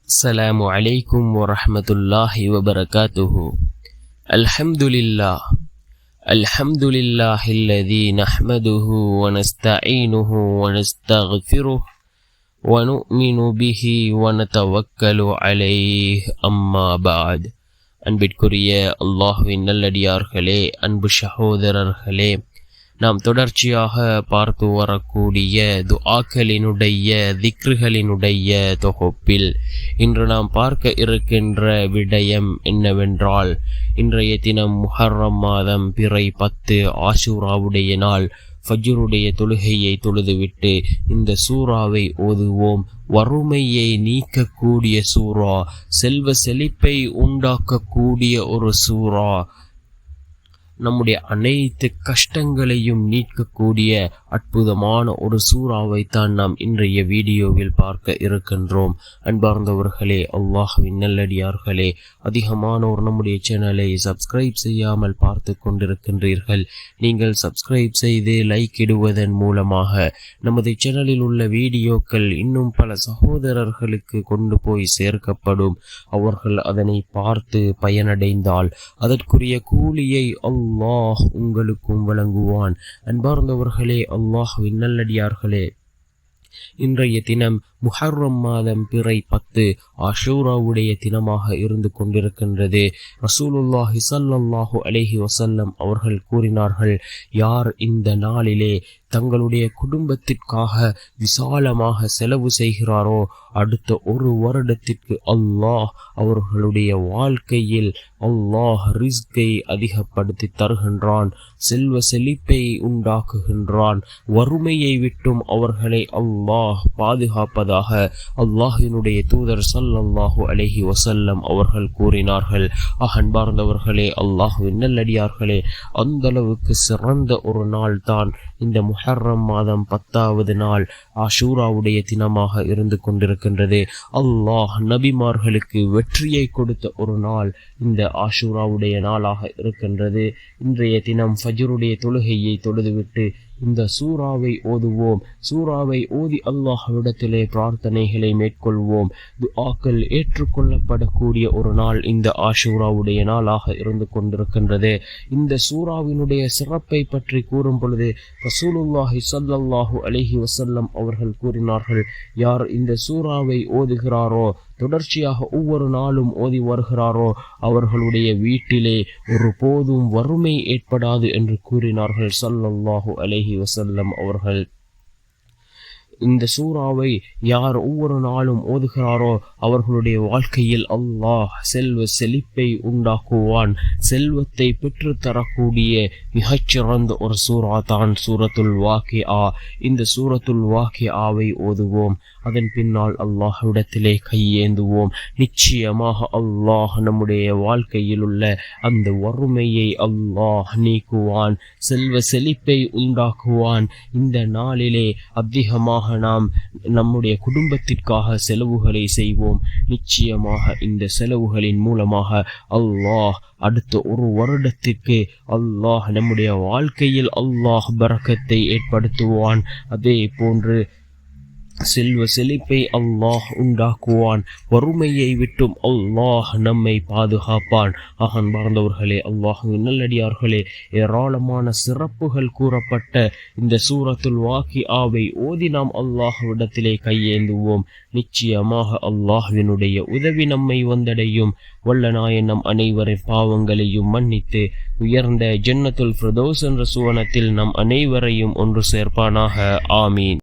السلام عليكم ورحمة الله وبركاته. الحمد لله الذي نحمده ونستعينه ونستغفره ونؤمن به ونتوكل عليه أما بعد. அன்பிற்குரிய அல்லாஹ்வின் நல்லடியார்களே, அன்பு சகோதரர்களே, நாம் தொடர்ச்சியாக பார்த்து வரக்கூடிய துஆக்களினுடைய திக்ருகளினுடைய தொகுப்பில் இன்று நாம் பார்க்க இருக்கின்ற விடயம் என்னவென்றால், இன்றைய தினம் முஹர்ரம் மாதம் பிறை 10 ஆஷூராவுடைய நாள். ஃபஜ்ருடைய தொழுகையை தொழுதுவிட்டு இந்த சூறாவை ஓதுவோம். வறுமையை நீக்கக்கூடிய சூறா, செல்வ செழிப்பை உண்டாக்கக்கூடிய ஒரு சூறா, நம்முடைய அனைத்து கஷ்டங்களையும் நீக்கக்கூடிய அற்புதமான ஒரு சூறாவைத்தான் நாம் இன்றைய வீடியோவில் பார்க்க இருக்கின்றோம். அன்பார்ந்தவர்களே, அல்லாஹ்வின் நல்லடியார்களே, அதிகமானோர் நம்முடைய சேனலை சப்ஸ்கிரைப் செய்யாமல் பார்த்து கொண்டிருக்கின்றீர்கள். நீங்கள் சப்ஸ்கிரைப் செய்து லைக் இடுவதன் மூலமாக நமது சேனலில் உள்ள வீடியோக்கள் இன்னும் பல சகோதரர்களுக்கு கொண்டு போய் சேர்க்கப்படும். அவர்கள் அதனை பார்த்து பயனடைந்தால் அதற்குரிய கூலியை அல்லாஹ் உங்களுக்கும் வழங்குவான். அன்பார்ந்தவர்களே, அல்லாஹ்வின் நல்லடியார்களே, இன்றைய தினம் முஹர்ரம் மாதம் பிறை 10 ஆஷூராவுடைய தினமாக இருந்து கொண்டிருக்கின்றது. ரசூலுல்லாஹி ஸல்லல்லாஹு அலைஹி வஸல்லம் அவர்கள் கூறினார்கள், யார் இந்த நாளிலே தங்களுடைய குடும்பத்திற்காக விசாலமாக செலவு செய்கிறாரோ, அடுத்த ஒரு வருடத்திற்கு அல்லாஹ் அவர்களுடைய வாழ்க்கையில் அல்லாஹ் ரிஸ்கை அதிகப்படுத்தி தருகின்றான், செல்வ செழிப்பை உண்டாக்குகின்றான், வறுமையை விட்டும் அவர்களை அல்லாஹ் பாதுகாப்பதாக அல்லாஹ்வினுடைய தூதர் ஸல்லல்லாஹு அலைஹி வஸல்லம் அவர்கள் கூறினார்கள். அன்பார்ந்தவர்களே, அல்லாஹ்வின் நல்லடியார்களே, அந்த அளவுக்கு சிறந்த ஒரு நாள் தான் இந்த முஹர்ரம் மாதம் 10வது நாள் ஆஷூராவுடைய தினமாக இருந்து கொண்டிருக்கின்றது. அல்லாஹ் நபிமார்களுக்கு வெற்றியை கொடுத்த ஒரு நாள் இந்த ஆஷூராவுடைய நாளாக இருக்கின்றது. இன்றைய தினம் ஃபஜ்ருடைய தொழுகையை தொழுதுவிட்டு இந்த சூறாவை ஓதுவோம். சூறாவை ஓதி அல்லாஹ்விடத்திலே பிரார்த்தனைகளை மேற்கொள்வோம். துஆக்கள் ஏற்றுக்கொள்ளப்படக்கூடிய ஒரு நாள் இந்த ஆஷூராவுடைய நாளாக இருந்து கொண்டிருக்கின்றது. இந்த சூறாவினுடைய சிறப்பை பற்றி கூறும் பொழுது ரசூலுல்லாஹி ஸல்லல்லாஹு அலைஹி வஸல்லம் அவர்கள் கூறினார்கள், யார் இந்த சூறாவை ஓதுகிறாரோ, தொடர்ச்சியாக ஒவ்வொரு நாளும் ஓதி வருகிறாரோ, அவர்களுடைய வீட்டிலே ஒரு போதும் வறுமை ஏற்படாது என்று கூறினார்கள் ஸல்லல்லாஹு அலைஹி வஸல்லம் அவர்கள். இந்த சூறாவை யார் ஒவ்வொரு நாளும் ஓதுகிறாரோ அவர்களுடைய வாழ்க்கையில் அல்லாஹ் செல்வ செழிப்பை உண்டாக்குவான். செல்வத்தை பெற்று தரக்கூடிய மிகச்சிறந்த ஒரு சூறா தான் சூரத்துல் வாக்கிஆ. இந்த சூரத்துல் வாக்கிஆவை ஓதுவோம். அதன் பின்னால் அல்லாஹ்விடத்திலே கையேந்துவோம். நிச்சயமாக அல்லாஹ் நம்முடைய வாழ்க்கையில் உள்ள அந்த வறுமையை அல்லாஹ் நீக்குவான், செல்வ செழிப்பை உண்டாக்குவான். இந்த நாளிலே அதிகமாக நாம் நம்முடைய குடும்பத்திற்காக செலவுகளை செய்வோம். நிச்சயமாக இந்த செலவுகளின் மூலமாக அல்லாஹ் அடுத்த ஒரு வருடத்திற்கு அல்லாஹ் நம்முடைய வாழ்க்கையில் அல்லாஹ் பரக்கத்தை ஏற்படுத்துவான். அதே போன்று செல்வ செழிப்பை அல்லாஹ் உண்டாக்குவான். வறுமையை விட்டும் அல்லாஹ் நம்மை பாதுகாப்பான். அன்பார்ந்தவர்களே, அல்லாஹ்வின் நல்லடியார்களே, ஏராளமான சிறப்புகள் கூறப்பட்ட இந்த சூரத்துல் வாக்கிஆவை ஓதி நாம் அல்லாஹ்விடத்திலே கையேந்துவோம். நிச்சயமாக அல்லாஹ்வினுடைய உதவி நம்மை வந்தடையும். வல்ல நாயன் நம் அனைவரின் பாவங்களையும் மன்னித்து உயர்ந்த ஜன்னத்துல் ஃபிர்தௌஸ் என்ற சுவனத்தில் நம் அனைவரையும் ஒன்று சேர்ப்பானாக. ஆமீன்.